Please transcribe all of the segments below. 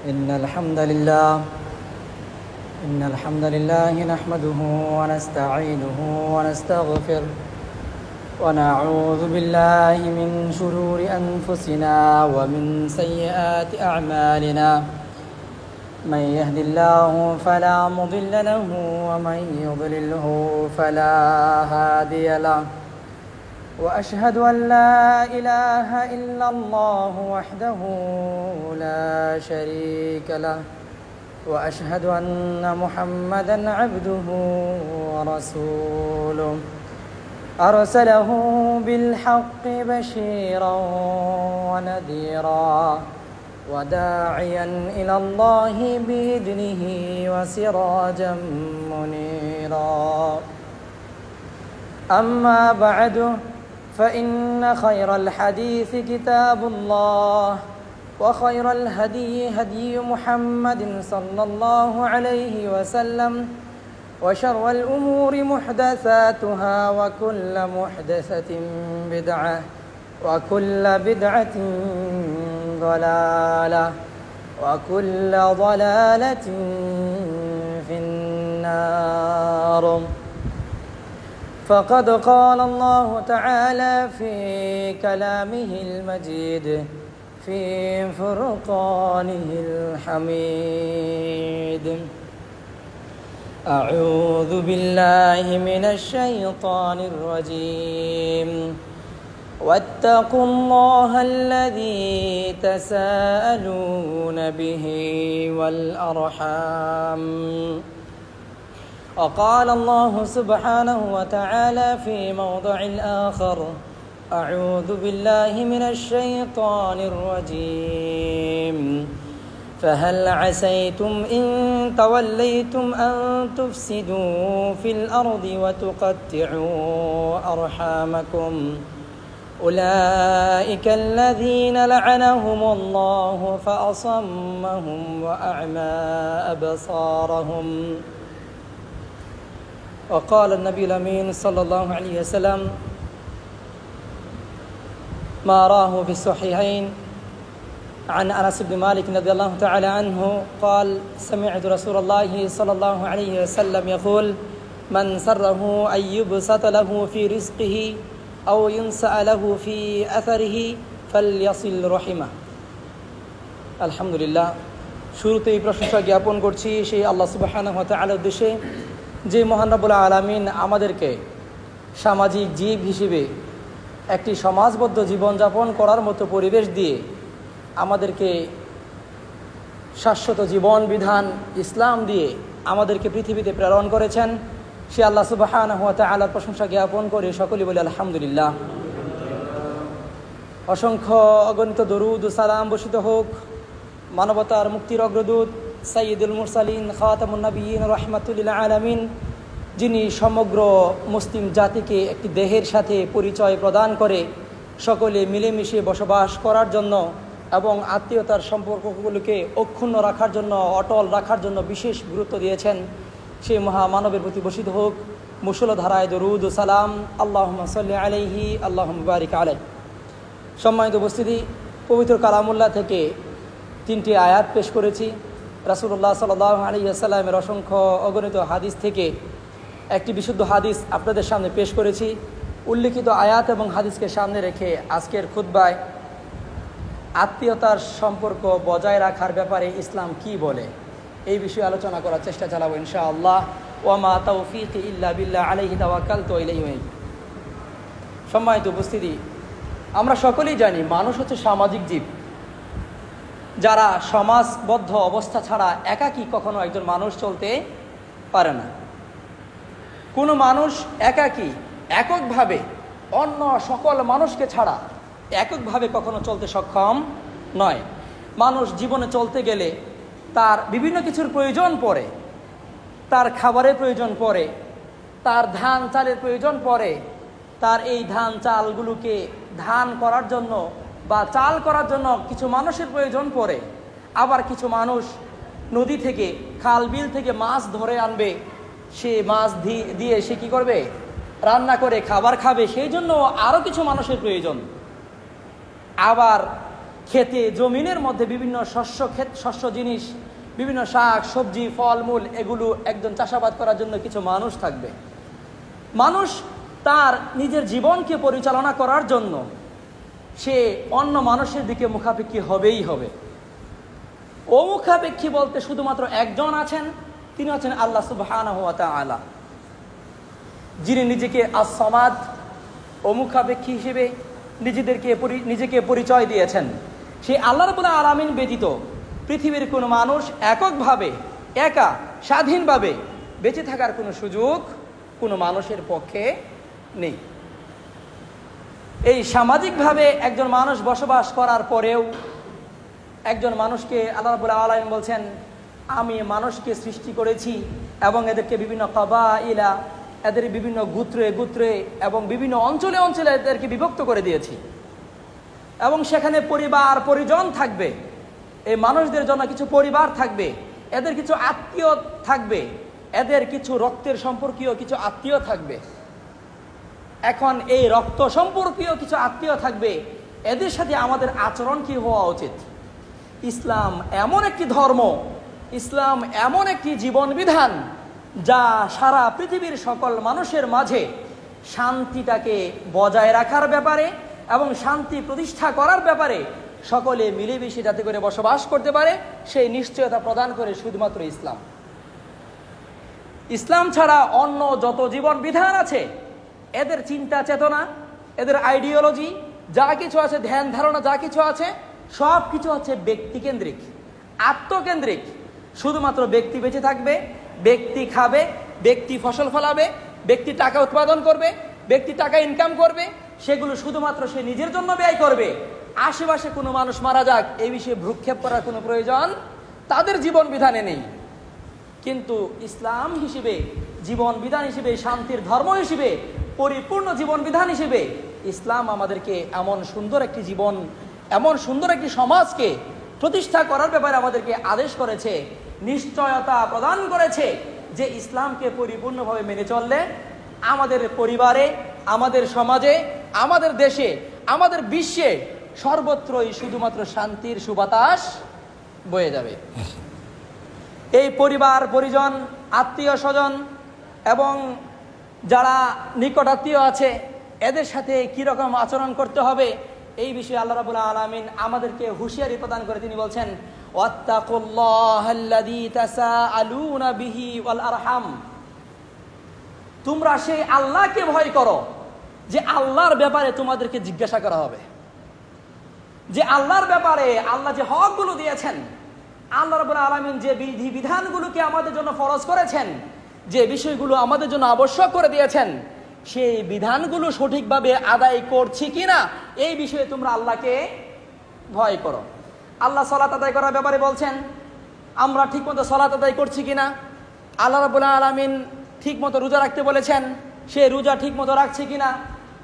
إن الحمد لله نحمده ونستعينه ونستغفره ونعوذ بالله من شرور أنفسنا ومن سيئات أعمالنا من يهد الله فلا مضل له ومن يضلله فلا هادي له وأشهد أن لا إله إلا الله وحده لا شريك له وأشهد أن محمدًا عبده ورسوله أرسله بالحق بشيرا ونذيرا وداعيا إلى الله بإذنه وسراجا منيرا أما بعد فإن خير الحديث كتاب الله وخير الهدي هدي محمد صلى الله عليه وسلم وشر الأمور محدثاتها وكل محدثة بدعة وكل بدعة ضلالة وكل ضلالة في النار. فقد قال الله تعالى في كلامه المجيد في فرقانه الحميد: أعوذ بالله من الشيطان الرجيم واتقوا الله الذي تساءلون به والأرحام. وقال الله سبحانه وتعالى في موضع آخر: أعوذ بالله من الشيطان الرجيم فهل عسيتم إن توليتم أن تفسدوا في الأرض وتقطعوا أرحامكم أولئك الذين لعنهم الله فأصمهم وأعمى أبصارهم. وقال النبي الأمين صلى الله عليه وسلم ما راه في الصحيحين عن أنس بن مالك رضي الله تعالى عنه قال: سمعت رسول الله صلى الله عليه وسلم يقول: من سره أن يبسط له في رزقه أو ينسأ له في أثره فليصل رحمه. আলহামদুলিল্লাহ, শুরুতেই প্রশংসা জ্ঞাপন করছি সেই আল্লাহ সুবহানাহু ওয়া তাআলার উদ্দেশ্যে, যে মহান রব্বুল আলামিন আমাদেরকে সামাজিক জীব হিসেবে একটি সমাজবদ্ধ জীবনযাপন করার মতো পরিবেশ দিয়ে আমাদেরকে শাশ্বত জীবন বিধান ইসলাম দিয়ে আমাদেরকে পৃথিবীতে প্রেরণ করেছেন। সে আল্লাহ সুবহানাহু ওয়া তাআলার প্রশংসা জ্ঞাপন করে সকলেই বলি আলহামদুলিল্লাহ। অসংখ্য অগণিত দরুদ ও সালাম বর্ষিত হোক মানবতার মুক্তির অগ্রদূত সাইয়্যিদুল মুরসালিন খাতামুন নবিয়্যিন রাহমাতুল লিল আলামিন, যিনি সমগ্র মুসলিম জাতিকে একটি দেহের সাথে পরিচয় প্রদান করে সকলে মিলেমিশে বসবাস করার জন্য এবং আত্মীয়তার সম্পর্কগুলোকে অক্ষুণ্ণ রাখার জন্য, অটল রাখার জন্য বিশেষ গুরুত্ব দিয়েছেন। সেই মহামানবের প্রতি বর্ষিত হোক মুষলধারায় দরুদ ও সালাম। আল্লাহুম্মা সাল্লি আলাইহি আল্লাহুম্মা বারিক আলাইহি। সম্মানিত উপস্থিতি, পবিত্র কালামুল্লাহ থেকে 3টি আয়াত পেশ করেছি। রাসূলুল্লাহ সাল্লাল্লাহু আলাইহি ওয়াসাল্লামের অসংখ্য অগণিত হাদিস থেকে একটি বিশুদ্ধ হাদিস আপনাদের সামনে পেশ করেছি। উল্লিখিত আয়াত এবং হাদিসকে সামনে রেখে আজকের খুতবায় আত্মীয়তার সম্পর্ক বজায় রাখার ব্যাপারে ইসলাম কি বলে এই বিষয়ে আলোচনা করার চেষ্টা চালাবো ইনশাআল্লাহ। ওয়া মা তাওফীকি ইল্লা বিল্লাহ আলাইহি তাওয়াক্কালতু ওয়া ইলাইহি উনীব। সম্মানিত উপস্থিতি, আমরা সকলেই জানি মানুষ হচ্ছে সামাজিক জীব। যারা সমাজবদ্ধ অবস্থা ছাড়া একাকী কখনো একজন মানুষ চলতে পারে না। কোনো মানুষ একাকী এককভাবে অন্য সকল মানুষকে ছাড়া এককভাবে কখনো চলতে সক্ষম নয়। মানুষ জীবনে চলতে গেলে তার বিভিন্ন কিছুর প্রয়োজন পড়ে, তার খাবারের প্রয়োজন পড়ে, তার ধান চালের প্রয়োজন পড়ে। তার এই ধান চালগুলোকে ধান করার জন্য বা চাল করার জন্য কিছু মানুষের প্রয়োজন পড়ে। আবার কিছু মানুষ নদী থেকে, খাল বিল থেকে মাছ ধরে আনবে, সে মাছ দিয়ে সে কী করবে? রান্না করে খাবার খাবে, সেই জন্য আরও কিছু মানুষের প্রয়োজন। আবার খেতে জমিনের মধ্যে বিভিন্ন শস্য জিনিস, বিভিন্ন শাক সবজি ফলমূল, এগুলো একজন চাষাবাদ করার জন্য কিছু মানুষ থাকবে। মানুষ তার নিজের জীবনকে পরিচালনা করার জন্য সে অন্য মানুষের দিকে মুখাপেক্ষী হবেই হবে। ও মুখাপেক্ষী বলতে শুধুমাত্র একজন আছেন, তিনি হচ্ছেন আল্লাহ সুবহানাহু ওয়া তাআলা, যিনি নিজেকে আস-সামাদ ও মুখাপেক্ষী হিসেবে নিজেকে পরিচয় দিয়েছেন। সেই আল্লাহ রাব্বুল আলামিন ব্যতীত পৃথিবীর কোনো মানুষ এককভাবে একা স্বাধীনভাবে বেঁচে থাকার কোনো সুযোগ কোনো মানুষের পক্ষে নেই। এই সামাজিকভাবে একজন মানুষ বসবাস করার পরেও একজন মানুষকে আল্লাহ রাব্বুল আলামিন বলছেন, আমি মানুষকে সৃষ্টি করেছি এবং এদেরকে বিভিন্ন কাবাইলা, এদের বিভিন্ন গোত্রে এবং বিভিন্ন অঞ্চলে অঞ্চলে এদেরকে বিভক্ত করে দিয়েছি এবং সেখানে পরিবার পরিজন থাকবে। এই মানুষদের জন্য কিছু পরিবার থাকবে, এদের কিছু আত্মীয় থাকবে, এদের কিছু রক্তের সম্পর্কীয় কিছু আত্মীয় থাকবে। এখন এই রক্ত সম্পর্কীয় কিছু আত্মীয় থাকবে, এদের সাথে আমাদের আচরণ কি হওয়া উচিত? ইসলাম এমন একটি ধর্ম, ইসলাম এমন একটি জীবন বিধান যা সারা পৃথিবীর সকল মানুষের মাঝে শান্তিটাকে বজায় রাখার ব্যাপারে এবং শান্তি প্রতিষ্ঠা করার ব্যাপারে সকলে মিলেমিশে যাতে করে বসবাস করতে পারে সেই নিশ্চয়তা প্রদান করে শুধুমাত্র ইসলাম। ইসলাম ছাড়া অন্য যত জীবন বিধান আছে, এদের চিন্তা চেতনা, এদের আইডিওলজি যা কিছু আছে, ধ্যান ধারণা যা কিছু আছে, সব কিছু হচ্ছে ব্যক্তিকেন্দ্রিক, আত্মকেন্দ্রিক। শুধুমাত্র ব্যক্তি বেঁচে থাকবে, ব্যক্তি খাবে, ব্যক্তি ফসল ফলাবে, ব্যক্তি টাকা উৎপাদন করবে, ব্যক্তি টাকা ইনকাম করবে, সেগুলো শুধুমাত্র সে নিজের জন্য ব্যয় করবে। আশেপাশে কোনো মানুষ মারা যাক এই বিষয়ে ভ্রুক্ষেপ করার কোনো প্রয়োজন তাদের জীবন বিধানে নেই। কিন্তু ইসলাম হিসেবে, জীবন বিধান হিসেবে, শান্তির ধর্ম হিসেবে, পরিপূর্ণ জীবন বিধান হিসেবে ইসলাম আমাদেরকে এমন সুন্দর একটি জীবন, এমন সুন্দর একটি সমাজকে প্রতিষ্ঠা করার ব্যাপারে আমাদেরকে আদেশ করেছে, নিশ্চয়তা প্রদান করেছে যে ইসলামকে পরিপূর্ণভাবে মেনে চললে আমাদের পরিবারে, আমাদের সমাজে, আমাদের দেশে, আমাদের বিশ্বে সর্বত্রই শুধুমাত্র শান্তির সুবাতাস বয়ে যাবে। এই পরিবার পরিজন, আত্মীয় স্বজন এবং যারা নিকট আত্মীয় আছে, এদের সাথে কীরকম আচরণ করতে হবে এই বিষয়ে আল্লাহ রাব্বুল আলামিন আমাদেরকে হুঁশিয়ারি প্রদান করে তিনি বলছেন, ওয়াত্তাকুল্লাহাল্লাযী তাসাআলুনা বিহি ওয়াল আরহাম, তোমরা সেই আল্লাহকে ভয় করো যে আল্লাহর ব্যাপারে তোমাদেরকে জিজ্ঞাসা করা হবে। যে আল্লাহর ব্যাপারে আল্লাহ যে হকগুলো দিয়েছেন, আল্লাহ রাব্বুল আলামিন যে বিধি বিধানগুলোকে আমাদের জন্য ফরজ করেছেন, যে বিষয়গুলো আমাদের জন্য আবশ্যক করে দিয়েছেন, সেই বিধানগুলো সঠিকভাবে আদায় করছি কিনা এই বিষয়ে তোমরা আল্লাহকে ভয় করো। আল্লাহ সালাত আদায় করার ব্যাপারে বলছেন, আমরা ঠিকমতো সালাত আদায় করছি কিনা। আল্লাহ রাব্বুল আলামিন ঠিকমতো রোজা রাখতে বলেছেন, সে রোজা ঠিকমতো রাখছে কিনা।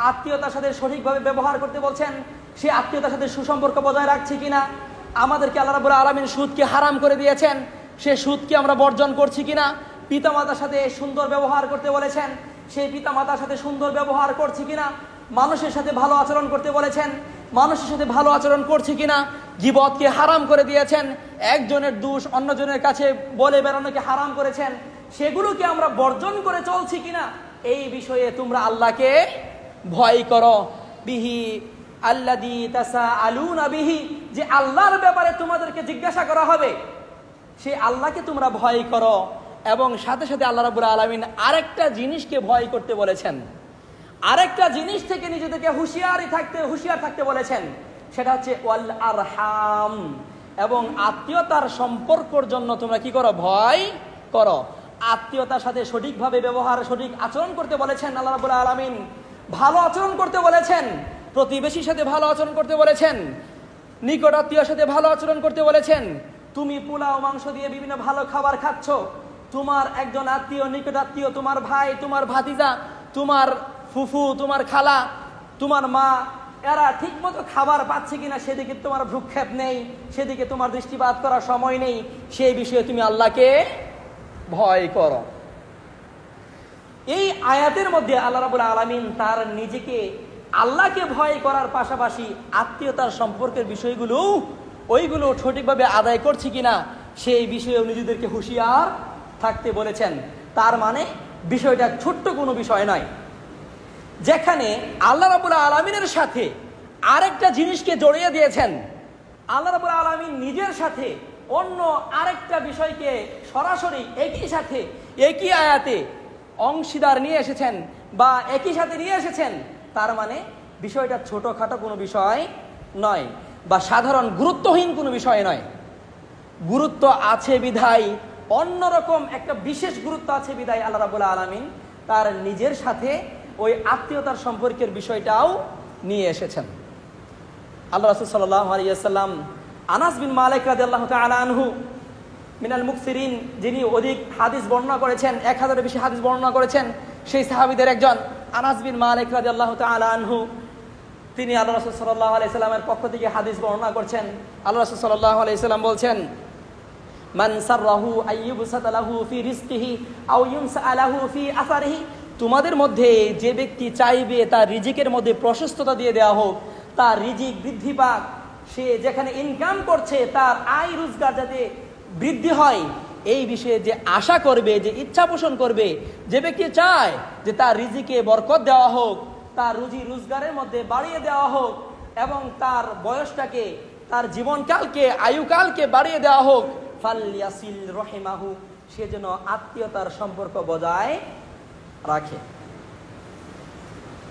আত্মীয়তার সাথে সঠিকভাবে ব্যবহার করতে বলছেন, সে আত্মীয়তার সাথে সুসম্পর্ক বজায় রাখছে কিনা। আমাদেরকে আল্লাহ রাব্বুল আলামিন সুদকে হারাম করে দিয়েছেন, সে সুদকে আমরা বর্জন করছি কিনা। পিতামাতার সাথে সুন্দর ব্যবহার করতে বলেছেন, সেই পিতামাতার সাথে সুন্দর ব্যবহার করছি কিনা। মানুষের সাথে ভালো আচরণ করতে বলেছেন, মানুষের সাথে ভালো আচরণ করছি কিনা। গীবতকে হারাম করে দিয়েছেন, একজনের দোষ অন্যজনের কাছে বলে বেড়ানোকে হারাম করেছেন, সেগুলোকে আমরা বর্জন করে চলছি কিনা এই বিষয়ে তোমরা আল্লাহকে ভয় করো। বিহি আল্লাযী তাসাআলুনা বিহি, যে আল্লাহর ব্যাপারে তোমাদেরকে জিজ্ঞাসা করা হবে সেই আল্লাহকে তোমরা ভয় করো। এবং সাথে সাথে আল্লাহ রাব্বুল আলামিন আরেকটা জিনিসকে ভয় করতে বলেছেন, আরেকটা জিনিস থেকে নিজেদেরকে হুঁশিয়ার থাকতে বলেছেন, সেটা হচ্ছে ওয়াল আরহাম, এবং আত্মীয়তার সম্পর্কর জন্য তোমরা কি করো? ভয় করো। আত্মীয়তার সাথে সঠিকভাবে ব্যবহার, সঠিক আচরণ করতে বলেছেন আল্লাহ রাব্বুল আলামিন। ভালো আচরণ করতে বলেছেন, প্রতিবেশীর সাথে ভালো আচরণ করতে বলেছেন, নিকট আত্মীয়ের সাথে ভালো আচরণ করতে বলেছেন। তুমি পোলাও মাংস দিয়ে বিভিন্ন ভালো খাবার খাচ্ছ, তোমার একজন আত্মীয়, নিকট আত্মীয়, তোমার ভাই, তোমার ভাতিজা, তোমার ফুফু, তোমার খালা, তোমার মা, এরা ঠিক মতো খাবার পাচ্ছে কিনা সেদিকে তোমার ভ্রুক্ষেপ নেই, সেদিকে তোমার দৃষ্টিপাত করার সময় নেই, সেই বিষয়ে তুমি আল্লাহকে ভয় করো। এই আয়াতের মধ্যে আল্লাহ রাব্বুল আলামিন তার নিজেকে আল্লাহকে ভয় করার পাশাপাশি আত্মীয়তার সম্পর্কের বিষয়গুলো ওইগুলো সঠিকভাবে আদায় করছি কিনা সেই বিষয়েও নিজেদেরকে হুঁশিয়ার থাকতে বলেছেন। তার মানে বিষয়টা ছোট্ট কোনো বিষয় নয়, যেখানে আল্লাহ রাব্বুল আলামিনের সাথে আরেকটা জিনিসকে জড়িয়ে দিয়েছেন। আল্লাহ রাব্বুল আলামিন নিজের সাথে অন্য আরেকটা বিষয়কে সরাসরি একই সাথে একই আয়াতে অংশীদার নিয়ে এসেছেন বা একই সাথে নিয়ে এসেছেন। তার মানে বিষয়টা ছোটখাটো কোনো বিষয় নয় বা সাধারণ গুরুত্বহীন কোনো বিষয় নয়। গুরুত্ব আছে বিধায়, অন্যরকম একটা বিশেষ গুরুত্ব আছে বিধায় আল্লাহ রাব্বুল আলামিন তার নিজের সাথে ওই আত্মীয়তার সম্পর্কের বিষয়টাও নিয়ে এসেছেন। আল্লাহ রাসূল সাল্লাল্লাহু আলাইহি ওয়াসাল্লাম আনাস বিন মালিক রাদিয়াল্লাহু তাআলা আনহু মিনাল মুকসিরিন, যিনি অধিক হাদিস বর্ণনা করেছেন, 1000-এর বেশি হাদিস বর্ণনা করেছেন, সেই সাহাবীদের একজন আনাস বিন মালিক রাদিয়াল্লাহু তাআলা আনহু, তিনি আল্লাহ রাসূল সাল্লাল্লাহু আলাইহি সাল্লামের পক্ষ থেকে হাদিস বর্ণনা করছেন। আল্লাহ রাসূল সাল্লাল্লাহু আলাইহি সাল্লাম বলছেন, মান সাররাহু আইয়ুবসাতা লাহু ফি রিজকিহি আও ইউনসা লাহু ফি আসারিহি, তোমাদের মধ্যে যে ব্যক্তি চাইবে তার রিজিকের মধ্যে প্রশস্ততা দিয়ে দেওয়া হোক, তার রিজিক বৃদ্ধি পাক, সে যেখানে ইনকাম করছে তার আয় রোজগার যাতে বৃদ্ধি হয়, এই বিষয়ে যে আশা করবে, যে ইচ্ছা পোষণ করবে, যে ব্যক্তি চায় যে তার রিজিকে বরকত দেওয়া হোক, তার রুজি রোজগারের মধ্যে বাড়িয়ে দেওয়া হোক এবং তার বয়সটাকে, তার জীবনকালকে, আয়ুকালকে বাড়িয়ে দেওয়া হোক, ফালইয়াসিল রহিমাহু, সে যেন আত্মীয়তার সম্পর্ক বজায় রাখে।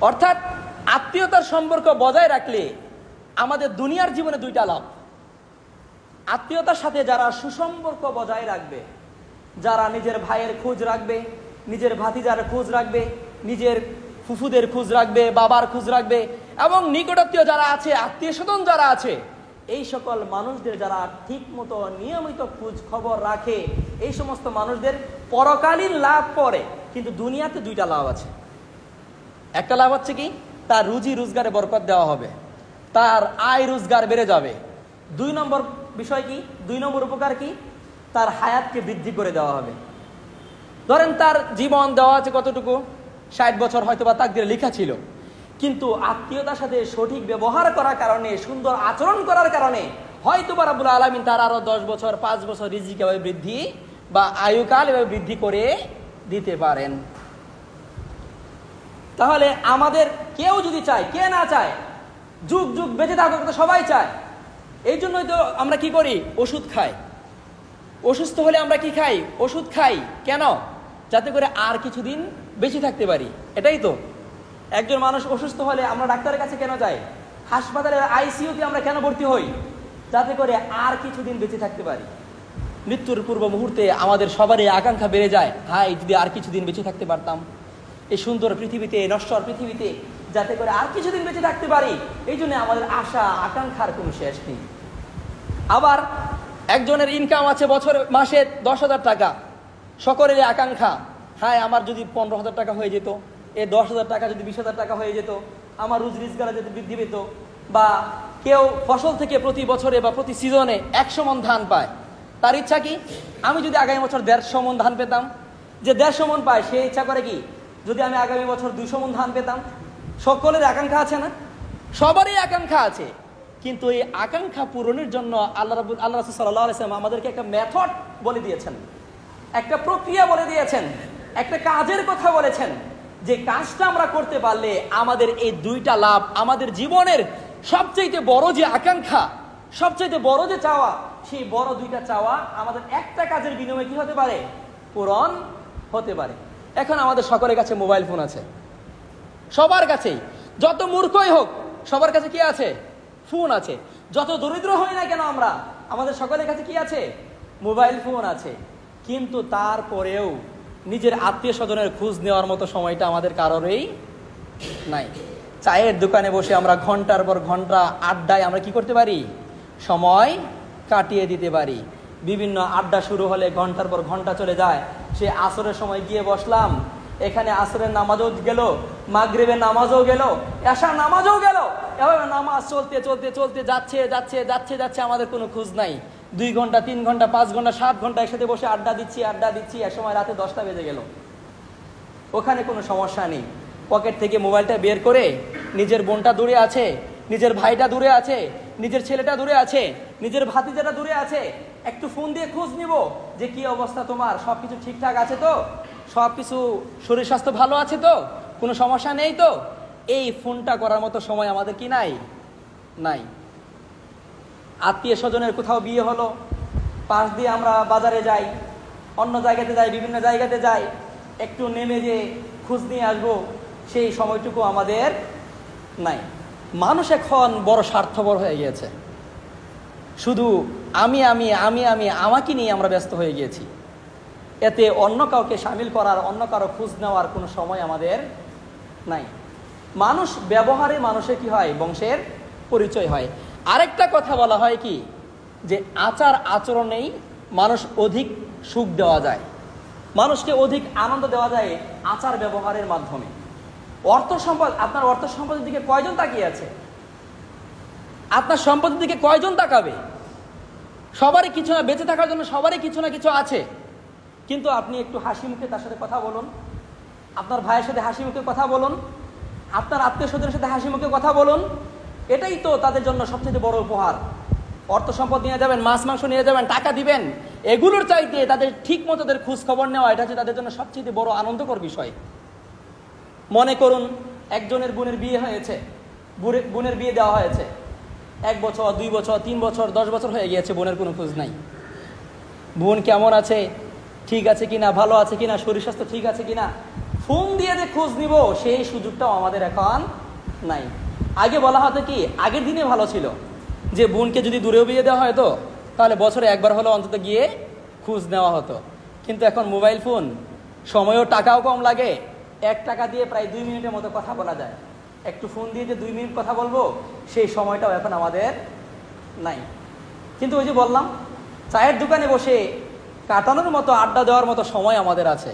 অর্থাৎ আত্মীয়তার সম্পর্ক বজায় রাখলে আমাদের দুনিয়ার জীবনে দুইটা লাভ। আত্মীয়তার সাথে যারা সুসম্পর্ক বজায় রাখবে, যারা নিজের ভাইয়ের খোঁজ রাখবে, নিজের ভাতিজার খোঁজ রাখবে, নিজের ফুফুদের খোঁজ রাখবে, বাবার খোঁজ রাখবে এবং নিকটাত্মীয় যারা আছে, আত্মীয় স্বজন যারা আছে, এই সকল মানুষদের যারা ঠিক মতো নিয়মিত খোঁজ খবর রাখে, এই সমস্ত মানুষদের পরকালীন লাভ পড়ে। কিন্তু দুনিয়াতে দুইটা লাভ আছে। একটা লাভ হচ্ছে কি, তার রুজি রোজগারে বরকত দেওয়া হবে, তার আয় রোজগার বেড়ে যাবে। 2 নম্বর বিষয় কি, 2 নম্বর উপকার কি, তার হায়াতকে বৃদ্ধি করে দেওয়া হবে। ধরেন তার জীবন দেওয়া আছে কতটুকু, 60 বছর হয়তো বা তাকদীরে লেখা ছিল, কিন্তু আত্মীয়তার সাথে সঠিক ব্যবহার করার কারণে, সুন্দর আচরণ করার কারণে হয়তো বা রাব্বুল আলামিন তার আরো 10 বছর 5 বছর রিজিক এভাবে বৃদ্ধি বা আয়ুকাল এভাবে বৃদ্ধি করে দিতে পারেন। তাহলে আমাদের কেউ যদি চায়, কে না চায়, যুগ যুগ বেঁচে থাকুক, তো সবাই চায়। এই জন্যই তো আমরা কি করি, ওষুধ খাই। অসুস্থ হলে আমরা কি খাই, ওষুধ খাই। কেন? যাতে করে আর কিছুদিন বেঁচে থাকতে পারি। এটাই তো। একজন মানুষ অসুস্থ হলে আমরা ডাক্তারের কাছে কেন যাই, হাসপাতালের আইসিইউতে আমরা কেন ভর্তি হই, যাতে করে আর কিছুদিন বেঁচে থাকতে পারি। মৃত্যুর পূর্ব মুহূর্তে আমাদের সবারই আকাঙ্ক্ষা বেড়ে যায়, হাই যদি আর কিছুদিন বেঁচে থাকতে পারতাম এই সুন্দর পৃথিবীতে, নশ্বর পৃথিবীতে, যাতে করে আর কিছুদিন বেঁচে থাকতে পারি। এই জন্য আমাদের আশা আকাঙ্ক্ষার কোনো শেষ নেই। আবার একজনের ইনকাম আছে মাসে 10,000 টাকা, সকলেরই আকাঙ্ক্ষা, হায় আমার যদি 15,000 টাকা হয়ে যেত, এই 10,000 টাকা যদি 20,000 টাকা হয়ে যেত, আমার রোজ রোজগারে যদি বৃদ্ধি পেত। বা কেউ ফসল থেকে প্রতি বছরে বা প্রতি সিজনে 100 মণ ধান পায়, তার ইচ্ছা কি, আমি যদি আগামী বছর 150 মণ ধান পেতাম। যে 150 মণ পায় সে ইচ্ছা করে কি, যদি আমি আগামী বছর 200 মণ ধান পেতাম। সকলের আকাঙ্ক্ষা আছে না, সবারই আকাঙ্ক্ষা আছে। কিন্তু এই আকাঙ্ক্ষা পূরণের জন্য আল্লাহ রাসূল সাল্লাল্লাহু আলাইহি ওয়াসাল্লাম আমাদেরকে একটা মেথড বলে দিয়েছেন, একটা প্রক্রিয়া বলে দিয়েছেন, একটা কাজের কথা বলেছেন, যে কাজটা আমরা করতে পারলে আমাদের এই দুইটা লাভ, আমাদের জীবনের সবচেয়ে বড় যে আকাঙ্ক্ষা, সবচেয়ে বড় যে চাওয়া, সেই বড় দুইটা চাওয়া আমাদের একটা কাজের বিনিময়ে কি হতে পারে, পূরণ হতে পারে। এখন আমাদের সকলের কাছে মোবাইল ফোন আছে, সবার কাছেই, যত মূর্খই হোক সবার কাছে কি আছে, ফোন আছে। যত দরিদ্র হই না কেন আমরা, আমাদের সকলের কাছে কি আছে, মোবাইল ফোন আছে। কিন্তু তারপরেও নিজের আত্মীয় স্বজনের খোঁজ নেওয়ার মতো সময়টা আমাদের কারোরই নাই। চায়ের দোকানে বসে আমরা ঘন্টার পর ঘন্টা আড্ডায় আমরা কি করতে পারি, সময় কাটিয়ে দিতে পারি। বিভিন্ন আড্ডা শুরু হলে ঘন্টার পর ঘন্টা চলে যায়। সে আসরের সময় গিয়ে বসলাম, এখানে আসরের নামাজও গেল, মাগরিবের নামাজও গেল, এশার নামাজও গেল, এভাবে নামাজ চলতে চলতে চলতে যাচ্ছে যাচ্ছে যাচ্ছে যাচ্ছে, আমাদের কোনো খোঁজ নাই। 2 ঘন্টা 3 ঘন্টা 5 ঘন্টা 7 ঘন্টা একসাথে বসে আড্ডা দিচ্ছি, এক সময় রাতে 10টা বেজে গেল। ওখানে কোনো সমস্যা নেই। পকেট থেকে মোবাইলটা বের করে নিজের বোনটা দূরে আছে, নিজের ভাইটা দূরে আছে, নিজের ছেলেটা দূরে আছে, নিজের ভাতিজাটা দূরে আছে, একটু ফোন দিয়ে খোঁজ নিব যে কি অবস্থা তোমার, সব কিছু ঠিকঠাক আছে তো, সব কিছু শরীর স্বাস্থ্য ভালো আছে তো, কোনো সমস্যা নেই তো। এই ফোনটা করার মতো সময় আমাদের কি নাই? নাই। আত্মীয় স্বজনের কোথাও বিয়ে হলো, পাশ দিয়ে আমরা বাজারে যাই, অন্য জায়গাতে যাই, বিভিন্ন জায়গাতে যাই, একটু নেমে যে খোঁজ নিয়ে আসবো, সেই সময়টুকু আমাদের নাই। মানুষ এখন বড় স্বার্থপর হয়ে গিয়েছে, শুধু আমি আমি আমি আমি আমাকে নিয়ে আমরা ব্যস্ত হয়ে গিয়েছি। এতে অন্য কাউকে সামিল করার, অন্য কারো খোঁজ নেওয়ার কোনো সময় আমাদের নাই। মানুষ ব্যবহারে মানুষের কি হয়? বংশের পরিচয় হয়। আরেকটা কথা বলা হয় কি, যে আচার আচরণেই মানুষ অধিক সুখ দেওয়া যায়, মানুষকে অধিক আনন্দ দেওয়া যায় আচার ব্যবহারের মাধ্যমে। অর্থ সম্পদ, আপনার অর্থ সম্পদের দিকে কয়জন তাকিয়ে আছে? আপনার সম্পদের দিকে কয়জন তাকাবে? সবারই কিছু না, বেঁচে থাকার জন্য সবারই কিছু না কিছু আছে, কিন্তু আপনি একটু হাসি মুখে তার সাথে কথা বলুন, আপনার ভাইয়ের সাথে হাসি মুখে কথা বলুন, আপনার আত্মীয় স্বজনের সাথে হাসি মুখে কথা বলুন। এটাই তো তাদের জন্য সবচেয়ে বড় উপহার। অর্থ সম্পদ নিয়ে যাবেন, মাছ মাংস নিয়ে যাবেন, টাকা দিবেন, এগুলোর চাইতে তাদের ঠিক মতো তাদের খোঁজ খবর নেওয়া, এটা হচ্ছে তাদের জন্য সবচেয়ে বড় আনন্দকর বিষয়। মনে করুন একজনের বোনের বিয়ে হয়েছে, বোনের বিয়ে দেওয়া হয়েছে, 1 বছর 2 বছর 3 বছর 10 বছর হয়ে গিয়েছে, বোনের কোনো খোঁজ নাই। বোন কেমন আছে, ঠিক আছে কিনা, ভালো আছে কিনা, শরীর স্বাস্থ্য ঠিক আছে কিনা, ফোন দিয়ে যে খোঁজ নিব, সেই সুযোগটাও আমাদের এখন নাই। আগে বলা হতো কি, আগের দিনে ভালো ছিল যে বোনকে যদি দূরেও বিয়ে দেওয়া হয়তো, তাহলে বছরে একবার হলো অন্তত গিয়ে খোঁজ নেওয়া হতো। কিন্তু এখন মোবাইল ফোন, সময়ও টাকাও কম লাগে, 1 টাকা দিয়ে প্রায় 2 মিনিটের মতো কথা বলা যায়। একটু ফোন দিয়ে যে 2 মিনিট কথা বলবো, সেই সময়টাও এখন আমাদের নাই। কিন্তু ওই যে বললাম, চায়ের দোকানে বসে কাটানোর মতো, আড্ডা দেওয়ার মতো সময় আমাদের আছে,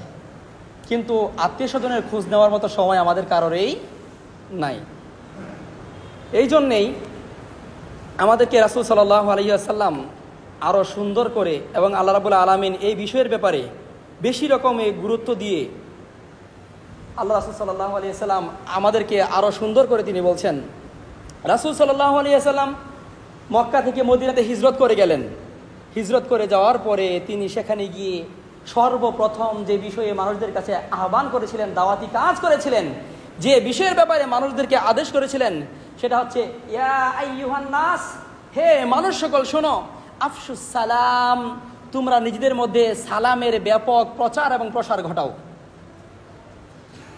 কিন্তু আত্মীয় স্বজনের খোঁজ নেওয়ার মতো সময় আমাদের কারোরই নাই। এই জন্যেই আমাদেরকে রাসূল সাল্লাল্লাহু আলাইহি ওয়াসাল্লাম আরও সুন্দর করে, এবং আল্লাহ রাব্বুল আলামিন এই বিষয়ের ব্যাপারে বেশি রকমের গুরুত্ব দিয়ে আল্লাহ রাসূল সাল্লাল্লাহু আলাইহি ওয়াসাল্লাম আমাদেরকে আরও সুন্দর করে তিনি বলছেন। রাসূল সাল্লাল্লাহু আলাইহি ওয়াসাল্লাম মক্কা থেকে মদিনাতে হিজরত করে গেলেন। হিজরত করে যাওয়ার পরে তিনি সেখানে গিয়ে সর্বপ্রথম যে বিষয়ে মানুষদের কাছে আহ্বান করেছিলেন, দাওয়াতি কাজ করেছিলেন, যে বিষয়ের ব্যাপারে মানুষদেরকে আদেশ করেছিলেন, সেটা হচ্ছে ইয়া আইয়ুহান নাস, হে মানুষ সকল শোনো, আফশুস সালাম, তোমরা নিজেদের মধ্যে সালামের ব্যাপক প্রচার এবং প্রসার ঘটাও।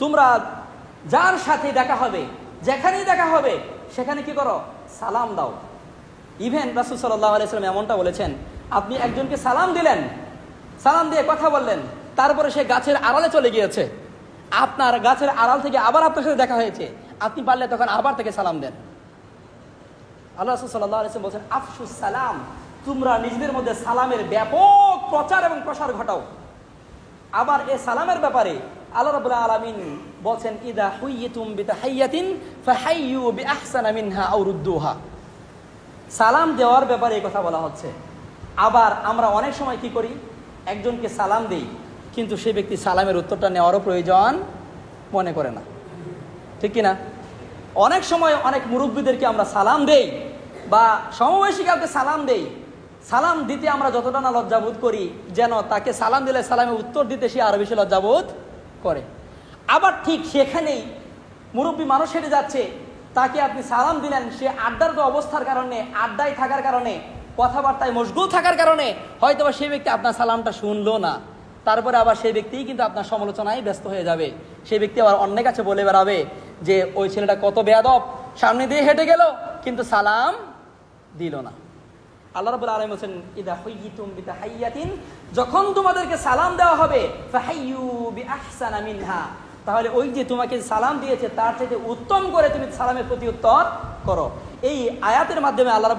তোমরা যার সাথে দেখা হবে, যেখানেই দেখা হবে, সেখানে কি করো? সালাম দাও। ইভেন রাসূল সাল্লাল্লাহু আলাইহি ওয়াসাল্লাম এমনটা বলেছেন, আপনি একজনকে সালাম দিলেন, সালাম দিয়ে কথা বললেন, তারপরে সে গাছের আড়ালে চলে গিয়েছে, আপনার গাছের আড়াল থেকে আবার আপনার সাথে দেখা হয়েছে, আপনি পারলে তখন আবার তাকে সালাম দেন। আল্লাহ রাসূল সাল্লাল্লাহু আলাইহি ওয়াসাল্লাম বলেছেন, আফশুস সালাম, তোমরা নিজেদের মধ্যে সালামের ব্যাপক প্রচার এবং প্রসার ঘটাও। আবার এই সালামের ব্যাপারে আল্লাহ রাব্বুল আলামিন বলেন, ইদা হুইয়িতুম বিতাহিয়াতিন ফাহাইয়ু বিআহসানা মিনহা আও রুদ্দুহা। সালাম দেওয়ার ব্যাপারে এই কথা বলা হচ্ছে। আবার আমরা অনেক সময় কি করি, একজনকে সালাম দেই, কিন্তু সে ব্যক্তি সালামের উত্তরটা নেওয়ারও প্রয়োজন মনে করে না, ঠিক কিনা? অনেক সময় অনেক মুরব্বীদেরকে আমরা সালাম দেই, বা সমবয়সী কাউকে সালাম দেই, সালাম দিতে আমরা যতটা না লজ্জাবোধ করি, যেন তাকে সালাম দিলে সালামের উত্তর দিতে সে আরো বেশি লজ্জাবোধ করে। আবার ঠিক সেখানেই মুরব্বী মানুষ হেঁটে যাচ্ছে, তাকে আপনি সালাম দিলেন, সে আড্ডার অবস্থার কারণে, আড্ডায় থাকার কারণে, কথাবার্তায় মশগুল থাকার কারণে হয়তো বা সেই ব্যক্তি আপনার সালামটা শুনলো না, তারপরে আবার সেই ব্যক্তিই কিন্তু আপনার সমালোচনায় ব্যস্ত হয়ে যাবে। সেই ব্যক্তি আবার অন্যের কাছে বলে বেড়াবে যে ওই ছেলেটা কত বেয়াদব, সামনে দিয়ে হেঁটে গেল কিন্তু সালাম দিল না। আল্লাহ রাব্বুল আলামিন বলেন, ইদা হুইয়িতুম বিতাহিয়াতিন, যখন তোমাদেরকে সালাম দেওয়া হবে, ফাহাইয়ু বিআহসানা মিনহা, তাহলে ওই যে তোমাকে সালাম দিয়েছে তার থেকে উত্তম করে তুমি সালামের প্রতি উত্তর করো। এই আয়াতের মাধ্যমে আল্লাহ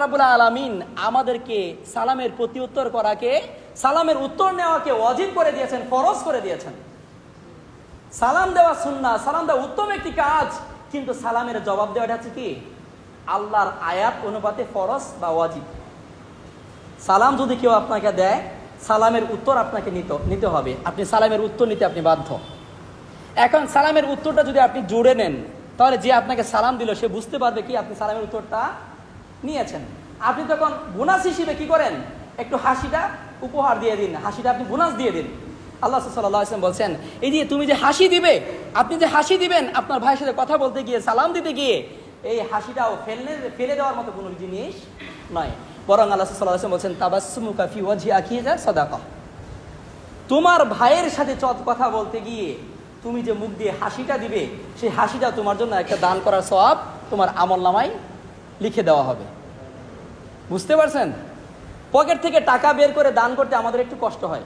রাব্বুল আলামিন আমাদেরকে সালামের প্রতি উত্তর করাকে, সালামের উত্তর নেওয়াকে ওয়াজিব করে দিয়েছেন, ফরজ করে দিয়েছেন। সালাম দেওয়া সুন্নাহ, সালাম দেওয়া উত্তম একটি কাজ, কিন্তু সালামের জবাব দেওয়াটা হচ্ছে কি আল্লাহর আয়াত অনুপাতে ফরজ বা ওয়াজিব। সালাম যদি কেউ আপনাকে দেয়, সালামের উত্তর আপনাকে নিতে হবে, আপনি সালামের উত্তর নিতে আপনি বাধ্য। এখন সালামের উত্তরটা যদি আপনি জুড়ে নেন, তাহলে যে আপনাকে সালাম দিল সে বুঝতে পারবে কি আপনি সালামের উত্তরটা নিয়েছেন। আপনি তখন বোনাস হিসেবে কি করেন, একটু হাসিটা উপহার দিয়ে দিন, হাসিটা আপনি বোনাস দিয়ে দিন। আল্লাহ সাল্লাল্লাহু আলাইহি ওয়াসাল্লাম বলছেন, এই যে তুমি যে হাসি দিবে, আপনি যে হাসি দিবেন আপনার ভাইয়ের সাথে কথা বলতে গিয়ে, সালাম দিতে গিয়ে, এই হাসিটাও ফেলে দেওয়ার মতো কোনো জিনিস নয়, বরং আল্লাহ সাল্লাল্লাহু আলাইহি ওয়াসাল্লাম বলছেন তাবাসসুমুকা ফি ওয়াজহি আখিকা সাদাকা। তোমার ভাইয়ের সাথে কথা বলতে গিয়ে তুমি যে মুখ দিয়ে হাসিটা দিবে, সেই হাসিটা তোমার জন্য একটা দান করার সওয়াব তোমার আমলনামায় লিখে দেওয়া হবে। বুঝতে পারছেন? পকেট থেকে টাকা বের করে দান করতে আমাদের একটু কষ্ট হয়,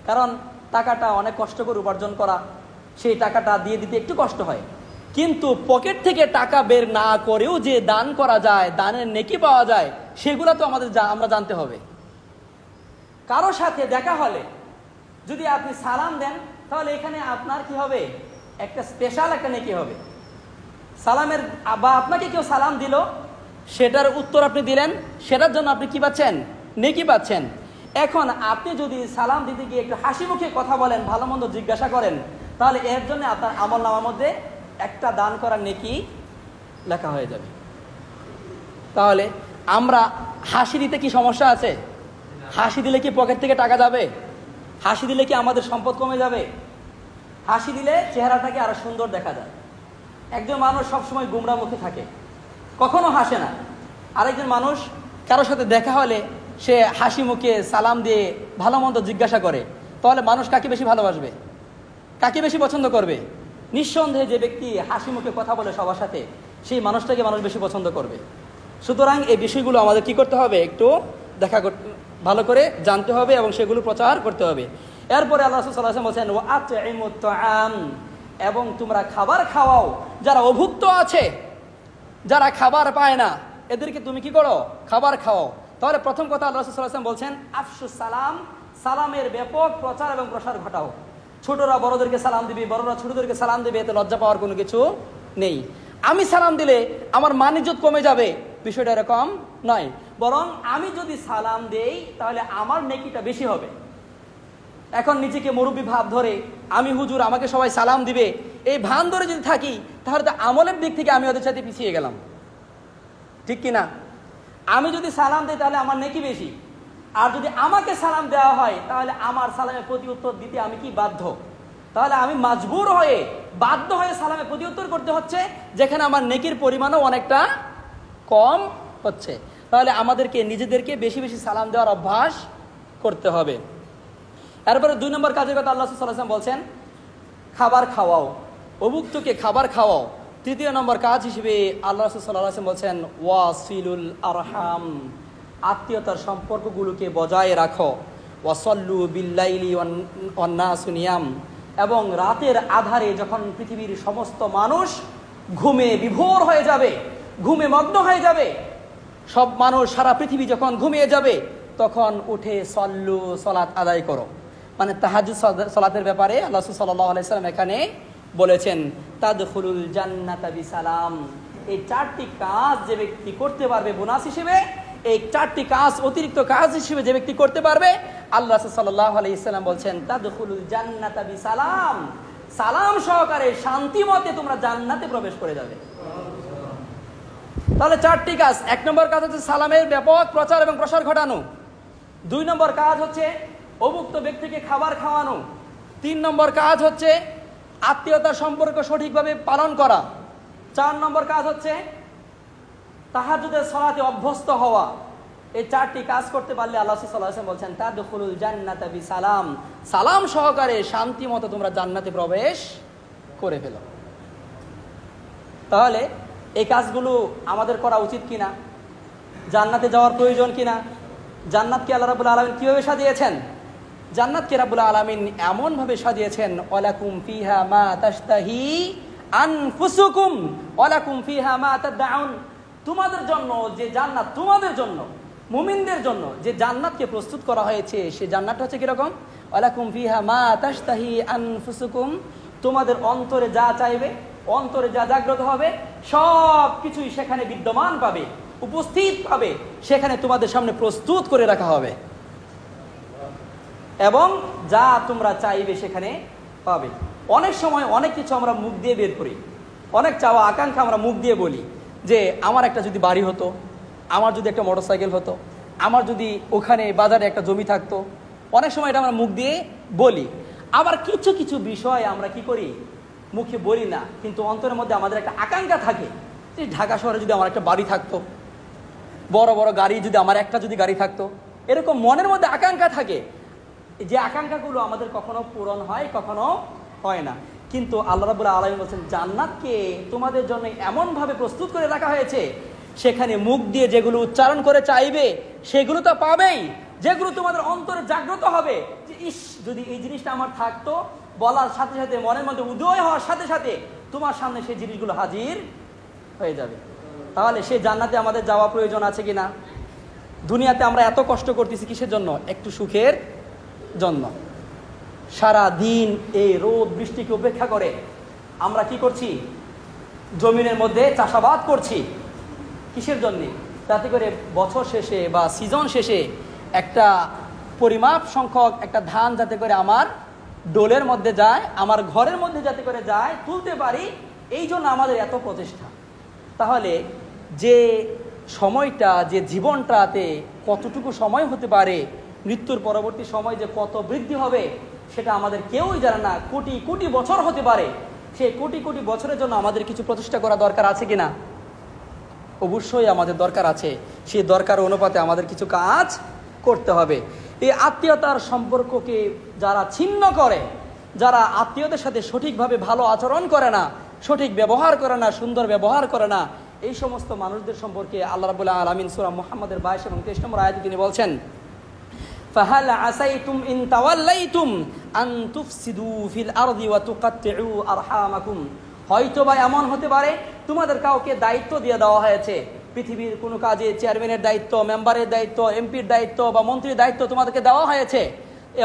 কারণ টাকাটা অনেক কষ্ট করে উপার্জন করা, সেই টাকাটা দিয়ে দিতে একটু কষ্ট হয়। কিন্তু পকেট থেকে টাকা বের না করেও যে দান করা যায়, দানের নেকি পাওয়া যায়, সেগুলো তো আমরা জানতে হবে। কারো সাথে দেখা হলে যদি আপনি সালাম দেন, তাহলে এখানে আপনার কি হবে, একটা স্পেশাল একটা নেকি হবে। সালামের বা আপনাকে কেউ সালাম দিল, সেটার উত্তর আপনি দিলেন, সেটার জন্য আপনি কি পাচ্ছেন, নেকি পাচ্ছেন। এখন আপনি যদি সালাম দিতে গিয়ে একটু হাসি মুখে কথা বলেন, ভালো মন্দ জিজ্ঞাসা করেন, তাহলে এর জন্য আপনার আমলনামার মধ্যে একটা দান করার নেকি লেখা হয়ে যাবে। তাহলে আমরা হাসি দিতে কি সমস্যা আছে? হাসি দিলে কি পকেট থেকে টাকা যাবে? হাসি দিলে কি আমাদের সম্পদ কমে যাবে? হাসি দিলে চেহারাটাকে আরো সুন্দর দেখা যায়। একজন মানুষ সবসময় গুমরা মুখে থাকে, কখনো হাসে না। আরেকজন মানুষ কারোর সাথে দেখা হলে সে হাসি মুখে সালাম দিয়ে ভালো মন্দ জিজ্ঞাসা করে, তাহলে মানুষ কাকে বেশি ভালোবাসবে, কাকে বেশি পছন্দ করবে? নিঃসন্দেহে যে ব্যক্তি হাসি মুখে কথা বলে সবার সাথে, সেই মানুষটাকে মানুষ বেশি পছন্দ করবে। সুতরাং এই বিষয়গুলো আমাদের কি করতে হবে, একটু ভালো করে জানতে হবে এবং সেগুলো প্রচার করতে হবে। এরপরে আল্লাহ রাসূল সাল্লাল্লাহু আলাইহি ওয়াসাল্লাম বলেন, ওয়া আতঈমুত তাআম, এবং তোমরা খাবার খাওয়াও। যারা অভুক্ত আছে, যারা খাবার পায় না, এদেরকে তুমি কি করো, খাবার খাওয়াও। তাহলে প্রথম কথা আল্লাহ রাসূল সাল্লাল্লাহু আলাইহি ওয়াসাল্লাম বলছেন, আফশুস সালাম, সালামের ব্যাপক প্রচার এবং প্রসার ঘটাও। ছোটরা বড়দেরকে সালাম দিবে, বড়রা ছোটদেরকে সালাম দিবে, এতে লজ্জা পাওয়ার কোনো কিছু নেই। আমি সালাম দিলে আমার মান ইজ্জত কমে যাবে, বিষয়টা এরকম নয়। বরং আমি যদি সালাম দেই তাহলে আমার নেকিটা বেশি হবে। এখন নিজেকে মুরব্বী ভাব ধরে আমি হুজুর, আমাকে সবাই সালাম দিবে, এই ভান ধরে যদি থাকি, তাহলে তো আমলের দিক থেকে আমি ওদের সাথে পিছিয়ে গেলাম, ঠিক কিনা? আমি যদি সালাম দিই তাহলে আমার নেকি বেশি, আর যদি আমাকে সালাম দেওয়া হয় তাহলে আমার সালামের প্রতি উত্তর দিতে আমি কি বাধ্য? তাহলে আমি মাজবুর হয়ে, বাধ্য হয়ে সালামের প্রতি উত্তর করতে হচ্ছে, যেখানে আমার নেকির পরিমাণও অনেকটা কম হচ্ছে। তাহলে আমাদেরকে নিজেদেরকে বেশি বেশি সালাম দেওয়ার অভ্যাস করতে হবে। এরপরে 2 নম্বর কাজের কথা আল্লাহ সাল্লাল্লাহু আলাইহি ওয়াসাল্লাম বলছেন, খাবার খাওয়াও, অভুক্তকে খাবার খাওয়াও। 3 নম্বর কাজ হিসেবে আল্লাহ সাল্লাল্লাহু আলাইহি ওয়াসাল্লাম বলছেন, ওয়াসিলুল আরহাম, আত্মীয়তার সম্পর্কগুলোকে বজায় রাখো। ওয়াসাল্লু বিল্লাইলি ওয়ান নাসু নিয়াম, এবং রাতের আধারে যখন পৃথিবীর সমস্ত মানুষ ঘুমে বিভোর হয়ে যাবে, ঘুমে মগ্ন হয়ে যাবে, সব মানুষ সারা পৃথিবী যখন ঘুমিয়ে যাবে, তখন উঠে সল্লু, সলাত আদায় করো। মানে তাহাজ্জুদ সলাতের ব্যাপারে আল্লাহ সাল্লাল্লাহু আলাইহি ওয়াসাল্লাম এখানে বলেছেন, তাদখুলুল জান্নাতা বিসালাম। এই 4টি কাজ যে ব্যক্তি করতে পারবে বোনাস হিসেবে, এই 4টি কাজ অতিরিক্ত কাজ হিসেবে যে ব্যক্তি করতে পারবে, আল্লাহ সাল্লাল্লাহু আলাইহি ওয়াসাল্লাম বলছেন, তাদখুলুল জান্নাতা বিসালাম, সালাম সহকারে শান্তি মতে তোমরা জান্নাতে প্রবেশ করে যাবে। তাহলে 4টি কাজ। 1 নম্বর কাজ হচ্ছে সালামের ব্যাপক প্রচার এবং প্রসার ঘটানো। 2 নম্বর কাজ হচ্ছে অভুক্ত ব্যক্তিকে খাবার খাওয়ানো। 3 নম্বর কাজ হচ্ছে আত্মীয়তার সম্পর্ক সঠিকভাবে পালন করা। 4 নম্বর কাজ হচ্ছে তাহাজ্জুদের সালাতে অভ্যস্ত হওয়া। এই 4টি কাজ করতে পারলে আল্লাহ সাল্লাল্লাহু আলাইহি ওয়াসাল্লাম বলছেন, তাদখুলুল জান্নাতা বিসালাম, সালাম সহকারে শান্তি মতো তোমরা জান্নাতে প্রবেশ করে ফেলো। তাহলে এই কাজগুলো আমাদের করা উচিত কিনা, জান্নাতে যাওয়ার প্রয়োজন কিনা? জান্নাতকে আল্লাহ রাব্বুল আলামিন কিভাবে সাজিয়েছেন? জান্নাতকে রাব্বুল আলামিন এমন ভাবে সাজিয়েছেন, ওয়ালাকুম ফিহা মা তাশতাহি আনফুসুকুম ওয়ালাকুম ফিহা মা তাদউন। তোমাদের জন্য যে জান্নাত, তোমাদের জন্য মুমিনদের জন্য যে জান্নাতকে প্রস্তুত করা হয়েছে, সে জান্নাতটা হচ্ছে কিরকম? ওয়ালাকুম ফিহা মা তাশতাহি আনফুসুকুম, তোমাদের অন্তরে যা চাইবে, অন্তরে যা জাগ্রত হবে, সব কিছুই সেখানে বিদ্যমান পাবে, উপস্থিত পাবে, সেখানে তোমাদের সামনে প্রস্তুত করে রাখা হবে, এবং যা তোমরা চাইবে সেখানে পাবে। অনেক সময় অনেক কিছু আমরা মুখ দিয়ে বের করি, অনেক চাওয়া আকাঙ্ক্ষা আমরা মুখ দিয়ে বলি যে আমার একটা যদি বাড়ি হতো, আমার যদি একটা মোটরসাইকেল হতো, আমার যদি ওখানে বাজারে একটা জমি থাকতো। অনেক সময় এটা আমরা মুখ দিয়ে বলি। আবার কিছু কিছু বিষয় আমরা কি করি, মুখে বলি না, কিন্তু অন্তরের মধ্যে আমাদের একটা আকাঙ্ক্ষা থাকে যে ঢাকা শহরে যদি আমার একটা বাড়ি থাকতো, বড় বড় গাড়ি যদি আমার একটা যদি গাড়ি থাকতো, এরকম মনের মধ্যে আকাঙ্ক্ষা থাকে। যে আকাঙ্ক্ষাগুলো আমাদের কখনো পূরণ হয়, কখনো হয় না। কিন্তু আল্লাহ রাব্বুল আলামিন বলেছেন জান্নাতকে তোমাদের জন্য এমনভাবে প্রস্তুত করে রাখা হয়েছে, সেখানে মুখ দিয়ে যেগুলো উচ্চারণ করে চাইবে সেগুলো তো পাবেই, যেগুলো তোমাদের অন্তরে জাগ্রত হবে যে ইস যদি এই জিনিসটা আমার থাকতো, বলার সাথে সাথে মনের মধ্যে উদয় হওয়ার সাথে সাথে তোমার সামনে সেই জিনিসগুলো হাজির হয়ে যাবে। তাহলে সেই জান্নাতে আমাদের যাওয়া প্রয়োজন আছে কিনা? দুনিয়াতে আমরা এত কষ্ট করতেছি কিসের জন্য? একটু সুখের জন্য। সারা দিন এই রোদ বৃষ্টিকে উপেক্ষা করে আমরা কি করছি? জমিনের মধ্যে চাষাবাদ করছি। কিসের জন্যে? তাতে করে বছর শেষে বা সিজন শেষে একটা পরিমাপ সংখ্যক একটা ধান যাতে করে আমার ডোলের মধ্যে যায়, আমার ঘরের মধ্যে যাতে করে যায়, তুলতে পারি, এই জন্য আমাদের এত প্রচেষ্টা। তাহলে যে সময়টা, যে জীবনটাতে কতটুকু সময় হতে পারে, মৃত্যুর পরবর্তী সময় যে কত বৃদ্ধি হবে সেটা আমাদের কেউই জানে না। কোটি কোটি বছর হতে পারে। সেই কোটি কোটি বছরের জন্য আমাদের কিছু প্রচেষ্টা করা দরকার আছে কিনা? অবশ্যই আমাদের দরকার আছে। সেই দরকার অনুপাতে আমাদের কিছু কাজ করতে হবে। এই আত্মীয়তার সম্পর্ককে যারা ছিন্ন করে, যারা আত্মীয়দের সাথে সঠিকভাবে ভালো আচরণ করে না, সঠিক ব্যবহার করে না, সুন্দর ব্যবহার করে না, এই সমস্ত মানুষদের সম্পর্কে আল্লাহ রাব্বুল আলামিন সূরা মুহাম্মাদের 22 এবং 23 নম্বর আয়াতে তিনি বলছেন, ফাহাল আসাইতুম ইন তাওয়াল্লাইতুম আন তুফসিদু ফিল আরদি ওয়া তুকাত্তিউ আরহামাকুম। হয়তো বা এমন হতে পারে তোমাদের কাউকে দায়িত্ব দিয়ে দেওয়া হয়েছে, পৃথিবীর কোনো কাজে চেয়ারম্যানের দায়িত্ব, মেম্বারের দায়িত্ব, এমপির দায়িত্ব বা মন্ত্রীর দায়িত্ব তোমাদেরকে দেওয়া হয়েছে।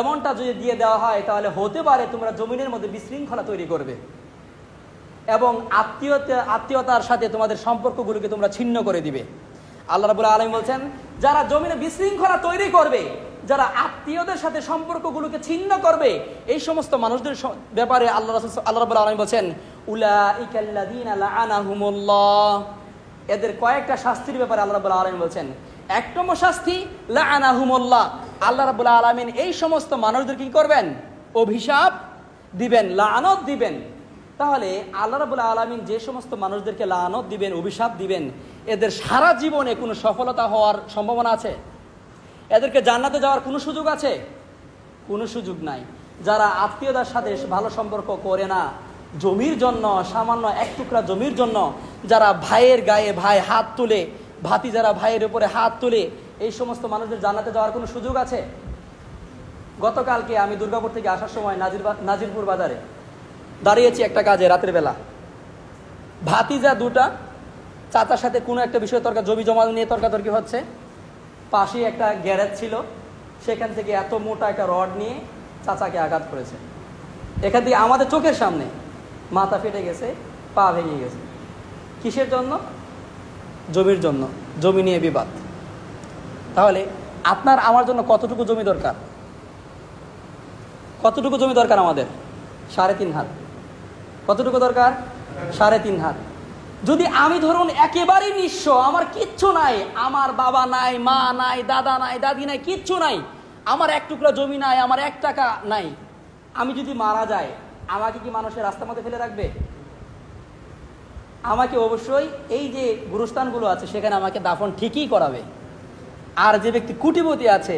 এমনটা যদি দিয়ে দেওয়া হয় তাহলে হতে পারে তোমরা জমিনের মধ্যে বিশৃঙ্খলা তৈরি করবে এবং আত্মীয়তার সাথে তোমাদের সম্পর্কগুলোকে তোমরা ছিন্ন করে দিবে। আল্লাহ রাব্বুল আলামিন বলছেন যারা জমিনে বিশৃঙ্খলা তৈরি করবে, যারা আত্মীয়দের সাথে সম্পর্কগুলোকে ছিন্ন করবে, এই সমস্ত মানুষদের ব্যাপারে আল্লাহ রাব্বুল আলামিন বলছেন উলাইকাল্লাযীনা লাআনাহুমুল্লাহ। এদের কয়েকটা শাস্তির ব্যাপারে আল্লাহ রাব্বুল আলামিন বলছেন। এক নম্বর শাস্তি লাআনাহুমুল্লাহ, আল্লাহ রাব্বুল আলামিন এই সমস্ত মানুষদের কি করবেন? অভিশাপ দিবেন, লাআনত দিবেন। তাহলে আল্লাহ রাব্বুল আলামিন যে সমস্ত মানুষদেরকে লাআনত দিবেন, অভিশাপ দিবেন, এদের সারা জীবনে কোনো সফলতা হওয়ার সম্ভাবনা আছে? এদেরকে জান্নাতে যাওয়ার কোনো সুযোগ আছে? কোনো সুযোগ নাই। যারা আত্মীয়তার সাথে ভালো সম্পর্ক করে না, জমির জন্য, সামান্য এক টুকরা জমির জন্য যারা ভাইয়ের গায়ে ভাই হাত তুলে, ভাতিজারা ভাইয়ের উপরে হাত তুলে, এই সমস্ত মানুষদের জান্নাতে যাওয়ার কোনো সুযোগ আছে? গতকালকে আমি দুর্গাপুর থেকে আসার সময় নাজিরপুর বাজারে দাঁড়িয়েছি একটা কাজে, রাতের বেলা। ভাতিজা দুটা চাচার সাথে কোনো একটা বিষয় জমি জমা নিয়ে তর্কাতর্কি হচ্ছে। পাশেই একটা গ্যারেজ ছিল, সেখান থেকে এত মোটা একটা রড নিয়ে চাচাকে আঘাত করেছে। এখান থেকে আমাদের চোখের সামনে মাথা ফেটে গেছে, পা ভেঙে গেছে। কিসের জন্য? জমির জন্য, জমি নিয়ে বিবাদ। তাহলে আপনার আমার জন্য কতটুকু জমি দরকার? কতটুকু জমি দরকার আমাদের? 3.5 হাত। কতটুকু দরকার? 3.5 হাত। যদি আমি ধরুন একেবারেই নিঃস্ব, আমার কিচ্ছু নাই, আমার বাবা নাই, মা নাই, দাদা নাই, দাদি নাই, কিচ্ছু নাই, আমার এক টুকরা জমি নাই, আমার 1 টাকা নাই, আমি যদি মারা যাই আমাকে কি মানুষের রাস্তার মধ্যে ফেলে রাখবে? আমাকে অবশ্যই এই যে গুরুস্থানগুলো আছে সেখানে আমাকে দাফন ঠিকই করাবে। আর যে ব্যক্তি কোটিপতি আছে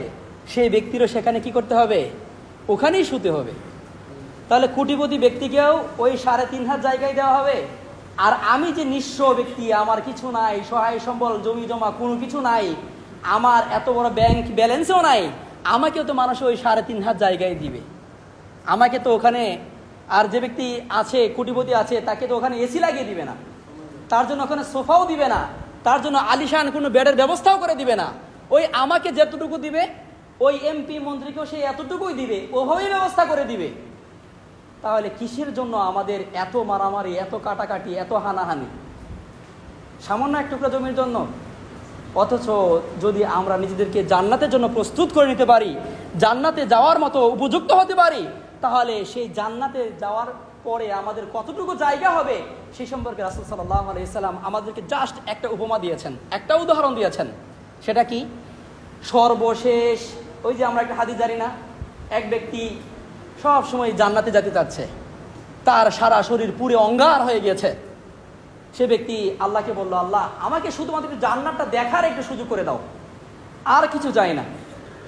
সেই ব্যক্তিরও সেখানে কি করতে হবে? ওখানেই শুতে হবে। তাহলে কোটিপতি ব্যক্তিকেও ওই 3.5 হাত জায়গায় দেওয়া হবে। আর আমি যে নিঃস্ব ব্যক্তি, আমার কিছু নাই, সহায় সম্বল, জমি জমা কোনো কিছু নাই, আমার এত বড় ব্যাংক ব্যালেন্সও নাই, আমাকেও তো মানুষ ওই 3.5 হাত জায়গায় দিবে। আমাকে তো ওখানে, আর যে ব্যক্তি আছে কোটিপতি আছে তাকে তো ওখানে এসি লাগিয়ে দিবে না, তার জন্য ওখানে সোফাও দিবে না, তার জন্য আলিশান কোনো বেডের ব্যবস্থাও করে দিবে না। ওই আমাকে যেতটুকু দিবে ওই এমপি মন্ত্রীকেও সেই এতটুকুই দিবে, ওভাবেই ব্যবস্থা করে দিবে। তাহলে কিসের জন্য আমাদের এত মারামারি, এত কাটাকাটি, এত হানাহানি? সামান্য এক টুকরা জমির জন্য। অথচ যদি আমরা নিজেদেরকে জান্নাতের জন্য প্রস্তুত করে নিতে পারি, জান্নাতে যাওয়ার মতো উপযুক্ত হতে পারি, তাহলে সেই জান্নাতে যাওয়ার পরে আমাদের কতটুকু জায়গা হবে সেই সম্পর্কে রাসূল সাল্লাল্লাহু আলাইহি সাল্লাম আমাদেরকে জাস্ট একটা উপমা দিয়েছেন, একটা উদাহরণ দিয়েছেন। সেটা কি? সর্বশেষ ওই যে আমরা একটা হাদিস জানি না, এক ব্যক্তি সব সময় জান্নাতে যেতে চাচ্ছে, তার সারা শরীর পুরে অঙ্গার হয়ে গিয়েছে। সে ব্যক্তি আল্লাহকে বলল, আল্লাহ আমাকে শুধুমাত্র একটু জান্নাতটা দেখার একটু সুযোগ করে দাও, আর কিছু চাই না।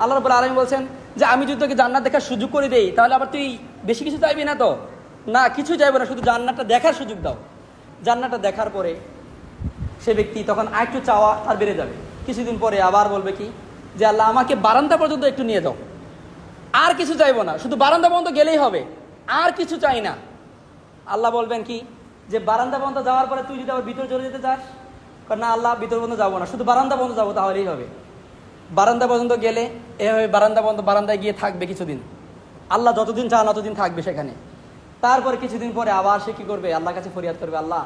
আল্লাহ রাব্বুল আলামিন বলছেন যে আমি যদি তোকে জান্নাত দেখার সুযোগ করে দেই তাহলে আবার তুই বেশি কিছু চাইবি না? তো না, কিছু চাইবে না, শুধু জান্নাতটা দেখার সুযোগ দাও। জান্নাতটা দেখার পরে সে ব্যক্তি তখন আরেকটু চাওয়া আর বেড়ে যাবে। কিছুদিন পরে আবার বলবে কি যে আল্লাহ আমাকে বারান্দা পর্যন্ত একটু নিয়ে যাও, আর কিছু চাইবো না, শুধু বারান্দা পর্যন্ত গেলেই হবে, আর কিছু চাই না। আল্লাহ বলবেন কি যে বারান্দা পর্যন্ত যাওয়ার পরে তুই যদি আবার ভিতরে চলে যেতে চাস, না আল্লাহ ভিতর পর্যন্ত যাবো না, শুধু বারান্দা পর্যন্ত যাবো, তাহলেই হবে। বারান্দা পর্যন্ত গেলে এভাবে বারান্দা পর্যন্ত বারান্দায় গিয়ে থাকবে কিছুদিন, আল্লাহ যতদিন চান ততদিন থাকবে সেখানে। তারপরে কিছুদিন পরে আবার সে কি করবে? আল্লাহর কাছে ফরিয়াদ করবে, আল্লাহ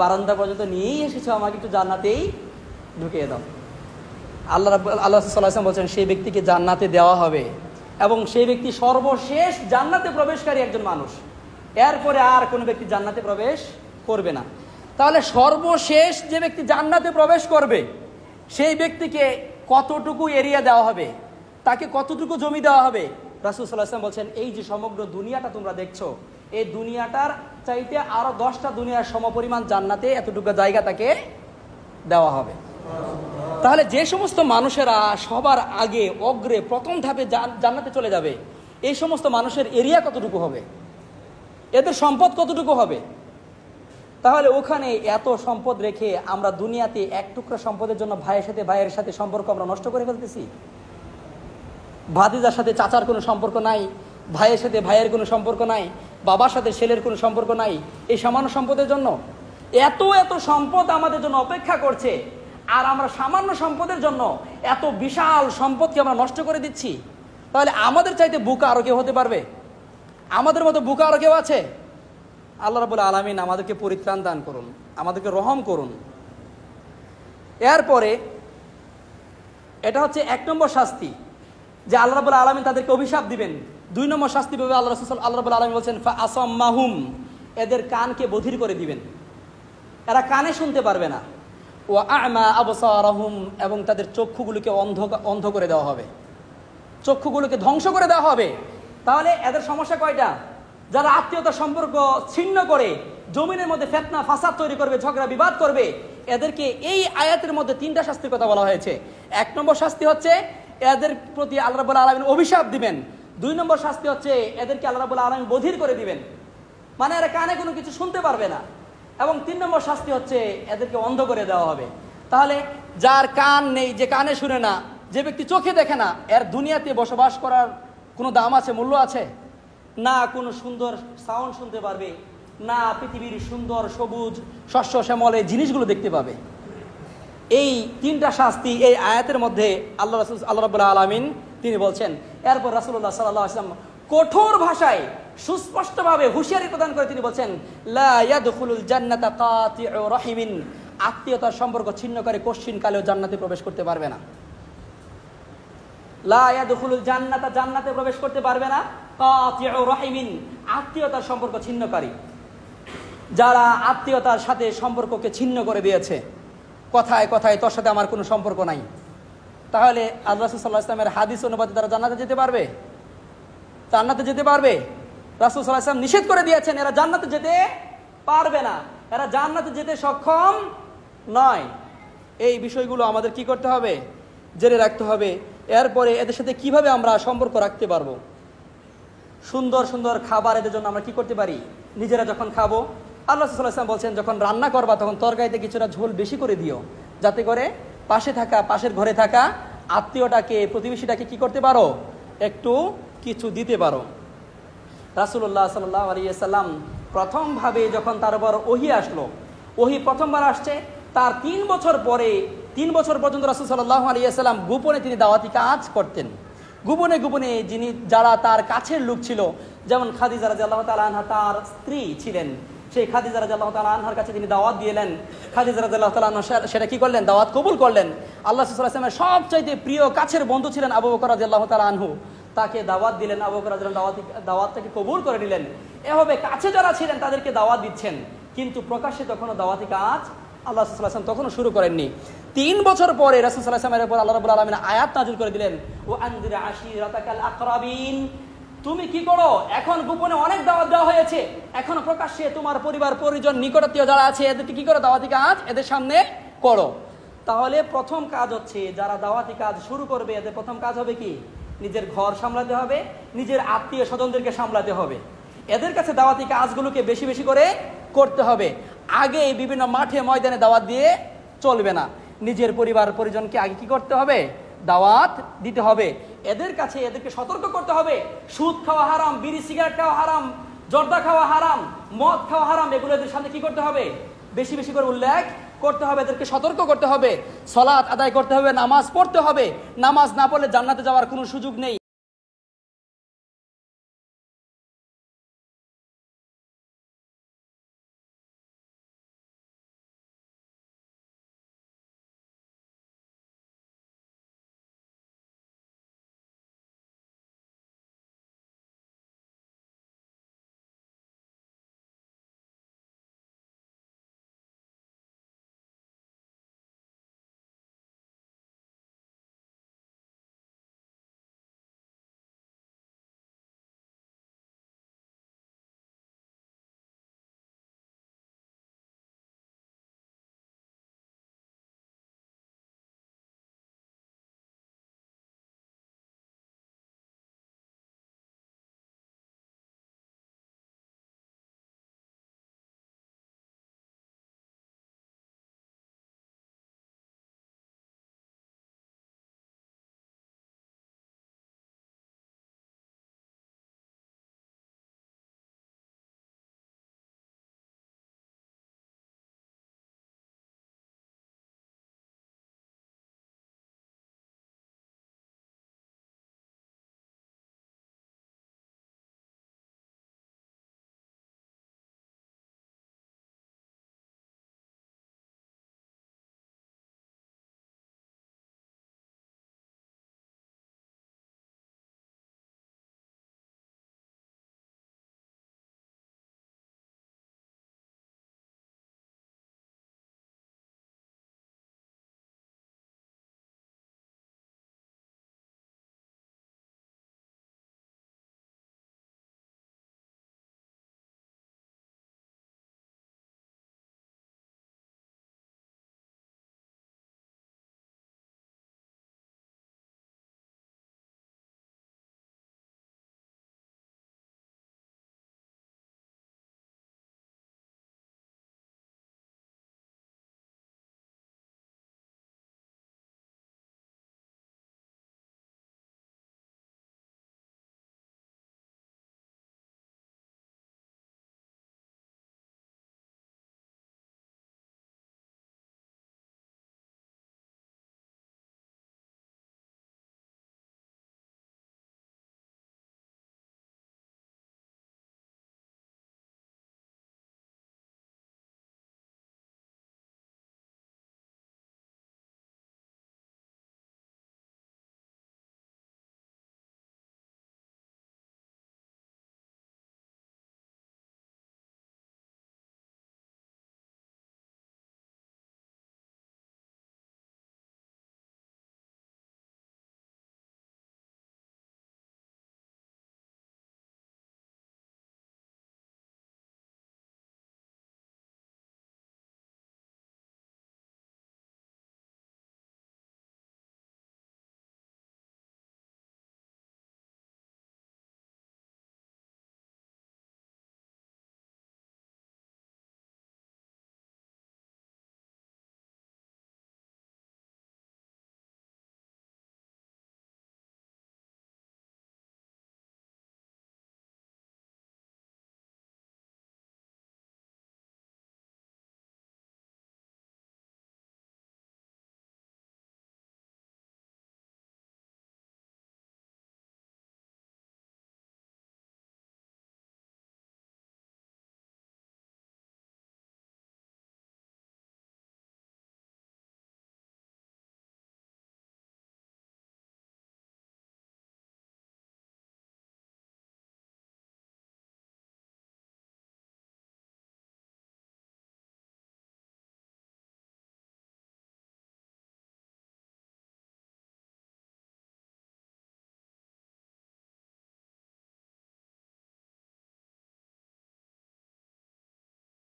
বারান্দা পর্যন্ত নিয়েই এসেছো, আমাকে একটু জান্নাতেই ঢুকিয়ে দাও। আল্লাহ সাল্লাল্লাহু আলাইহি ওয়াসাল্লাম বলছেন সেই ব্যক্তিকে জান্নাতে দেওয়া হবে, এবং সেই ব্যক্তি সর্বশেষ জান্নাতে প্রবেশকারী একজন মানুষ। এরপরে আর কোনো ব্যক্তি জান্নাতে প্রবেশ করবে না। তাহলে সর্বশেষ যে ব্যক্তি জান্নাতে প্রবেশ করবে সেই ব্যক্তিকে কতটুকু এরিয়া দেওয়া হবে, তাকে কতটুকু জমি দেওয়া হবে? রাসূল সাল্লাল্লাহু আলাইহি ওয়াসাল্লাম বলছেন এই যে সমগ্র দুনিয়াটা তোমরা দেখছো, এই দুনিয়াটার চাইতে আরো 10টা দুনিয়ার সমপরিমাণ জান্নাতে এতটুকু জায়গা তাকে দেওয়া হবে। তাহলে যে সমস্ত মানুষেরা সবার আগে অগ্রে প্রথম ধাপে জান্নাতে চলে যাবে, এই সমস্ত মানুষের এরিয়া কতটুকু হবে, এদের সম্পদ কতটুকু হবে? তাহলে ওখানে এত সম্পদ রেখে আমরা দুনিয়াতে এক টুকরা সম্পদের জন্য ভাইয়ের সাথে সম্পর্ক আমরা নষ্ট করে ফেলতেছি। ভাতিজার সাথে চাচার কোনো সম্পর্ক নাই, ভাইয়ের সাথে ভাইয়ের কোনো সম্পর্ক নাই, বাবার সাথে ছেলের কোনো সম্পর্ক নাই, এই সামান্য সম্পদের জন্য। এত এত সম্পদ আমাদের জন্য অপেক্ষা করছে, আর আমরা সামান্য সম্পদের জন্য এত বিশাল সম্পদকে আমরা নষ্ট করে দিচ্ছি। তাহলে আমাদের চাইতে বুকা আরো কেউ হতে পারবে? আমাদের মতো বুকা আরো কেউ আছে? আল্লাহ রাব্বুল আলামিন আমাদেরকে পরিত্রাণ দান করুন, আমাদেরকে রহম করুন। এরপরে এটা হচ্ছে 1 নম্বর শাস্তি, যে আল্লাহ রাব্বুল আলামিন তাদেরকে অভিশাপ দিবেন। 2 নম্বর শাস্তি পাবে আল্লাহ রাব্বুল আলামিন বলছেন ফা আসাম্মাহুম, এদের কানকে বধির করে দিবেন, এরা কানে শুনতে পারবে না। ওয়া আ'মা আবসারাহুম, এবং তাদের চক্ষুগুলোকে অন্ধ করে দেওয়া হবে, চক্ষুগুলোকে ধ্বংস করে দেওয়া হবে। তাহলে এদের সমস্যা কয়টা? যারা আত্মীয়তার সম্পর্ক ছিন্ন করে জমিনের মধ্যে ফিতনা ফাসাদ তৈরি করবে, ঝগড়া বিবাদ করবে, এদেরকে এই আয়াতের মধ্যে 3টা শাস্তির কথা বলা হয়েছে। 1 নম্বর শাস্তি হচ্ছে এদের প্রতি আল্লাহ রাব্বুল আলামিন অভিশাপ দিবেন। 2 নম্বর শাস্তি হচ্ছে এদেরকে আল্লাহ রাব্বুল আলামিন বধির করে দিবেন, মানে এরা কানে কোনো কিছু শুনতে পারবে না। এবং 3 নম্বর শাস্তি হচ্ছে এদেরকে অন্ধ করে দেওয়া হবে। তাহলে যার কান নেই, যে কানে শুনে না, যে ব্যক্তি চোখে দেখে না, এর দুনিয়াতে বসবাস করার কোনো দাম আছে, মূল্য আছে? না কোনো সুন্দর সাউন্ড শুনতে পারবে, না পৃথিবীর সুন্দর সবুজ শস্য শ্যামল এই জিনিসগুলো দেখতে পাবে। এই 3টা শাস্তি এই আয়াতের মধ্যে আল্লাহ রাব্বুল আলামিন তিনি বলছেন। এরপর রাসূলুল্লাহ সাল্লাল্লাহু আলাইহি ওয়াসাল্লাম কঠোর ভাষায় সুস্পষ্টভাবে হুঁশিয়ারি প্রদান করে তিনি বলছেন, লা ইয়াদখুলুল জান্নাতা কাতিউ রাহিমিন, আত্মীয়তার সম্পর্ক ছিন্নকারী কোশ্চিন কালেও জান্নাতে প্রবেশ করতে পারবে না। লা ইয়াদখুলুল জান্নাতা, জান্নাতে প্রবেশ করতে পারবে না কাতিউ রাহিমিন, আত্মীয়তার সম্পর্ক ছিন্নকারী, যারা আত্মীয়তার সাথে সম্পর্ককে ছিন্ন করে দিয়েছে, কথায় কথায় তোর সাথে আমার কোনো সম্পর্ক নাই। তাহলে আল্লাহ রাসূল সাল্লাল্লাহু আলাইহি ওয়াসাল্লামের হাদিস অনুযায়ী তারা জান্নাতে যেতে পারবে? জান্নাতে যেতে পারবে? রাসূল সাল্লাল্লাহু আলাইহি ওয়াসাল্লাম নিষেধ করে দিয়েছেন এরা জান্নাতে যেতে পারবে না, এরা জান্নাতে যেতে সক্ষম নয়। এই বিষয়গুলো আমাদের কি করতে হবে? জেনে রাখতে হবে। এরপরে এদের সাথে কিভাবে আমরা সম্পর্ক রাখতে পারবো? সুন্দর সুন্দর খাবার এদের জন্য আমরা কি করতে পারি? নিজেরা যখন খাবো, আল্লাহ সাল্লাল্লাহু আলাইহি ওয়াসাল্লাম বলছেন যখন রান্না করবা তখন তরকারিতে কিছুটা ঝোল বেশি করে দিও, যাতে করে পাশের ঘরে থাকা আত্মীয়টাকে, প্রতিবেশীটাকে কি করতে পারো? একটু কিছু দিতে পারো। রাসূলুল্লাহ সাল্লাল্লাহু আলাইহি ওয়াসাল্লাম প্রথমভাবে যখন তার উপর ওহী আসলো, ওহী প্রথমবার আসছে তার 3 বছর পরে, 3 বছর পর্যন্ত রাসূল সাল্লাল্লাহু আলাইহি ওয়াসাল্লাম গোপনে তিনি দাওয়াতি কাজ করতেন। গোপনে গোপনে যারা তার কাছের লোক ছিল, যেমন খাদিজা রাদিয়াল্লাহু তাআলা আনহা তার স্ত্রী ছিলেন, সেই খাদিজা রাদিয়াল্লাহু তাআলা আনহার কাছে তিনি দাওয়াত দিলেন। খাদিজা রাদিয়াল্লাহু তাআলা আনহা সেটা কি করলেন? দাওয়াত কবুল করলেন। আল্লাহ সাল্লাল্লাহু আলাইহি ওয়াসাল্লামের সবচাইতে প্রিয় কাছের বন্ধু ছিলেন আবু বকর রাদিয়াল্লাহু তাআলা আনহু, তাকে দাওয়াত দিলেন। আবু বকর রাদিয়াল্লাহু দাওয়াতটাকে কবুল করে নিলেন। এভাবে কাছে যারা ছিলেন তাদেরকে দাওয়াত দিচ্ছেন, কিন্তু প্রকাশ্যে তখনও দাওয়াতি কাজ আল্লাহ সাল্লাল্লাহু আলাইহি ওয়াসাল্লাম তখনও শুরু করেননি। 3 বছর পরে রাসূল সাল্লাল্লাহু আলাইহি ওয়াসাল্লামের উপর আল্লাহ রাব্বুল আলামিন আয়াত নাযিল করে দিলেন, ওয়া আনজির আশিরাতাকাল আকরাবিন। তুমি কি করো, এখন গোপনে অনেক দাওয়াত দেওয়া হয়েছে, এখন প্রকাশ্যে তোমার পরিবার পরিজন নিকটাত্মীয় যারা আছে এদেরকে কি করো, দাওয়াতি কাজ এদের সামনে করো। তাহলে প্রথম কাজ হচ্ছে যারা দাওয়াতি কাজ শুরু করবে এদের প্রথম কাজ হবে কি, নিজের ঘর সামলাতে হবে, নিজের আত্মীয় স্বজনদেরকে সামলাতে হবে, এদের কাছে দাওয়াতি কাজগুলোকে বেশি বেশি করে করতে হবে। আগে বিভিন্ন মাঠে ময়দানে দাওয়াত দিয়ে চলবে না, নিজের পরিবার পরিজনকে আগে কি করতে হবে, দাওয়াত দিতে হবে। এদের কাছে এদেরকে সতর্ক করতে হবে, সুদ খাওয়া হারাম, বিড়ি সিগারেট খাওয়া হারাম, জর্দা খাওয়া হারাম, মদ খাওয়া হারাম, এগুলো এদের সামনে কি করতে হবে, বেশি বেশি করে উল্লেখ করতে হবে, এদেরকে সতর্ক করতে হবে। সালাত আদায় করতে হবে, নামাজ পড়তে হবে, নামাজ না পড়লে জান্নাতে যাওয়ার কোনো সুযোগ নেই।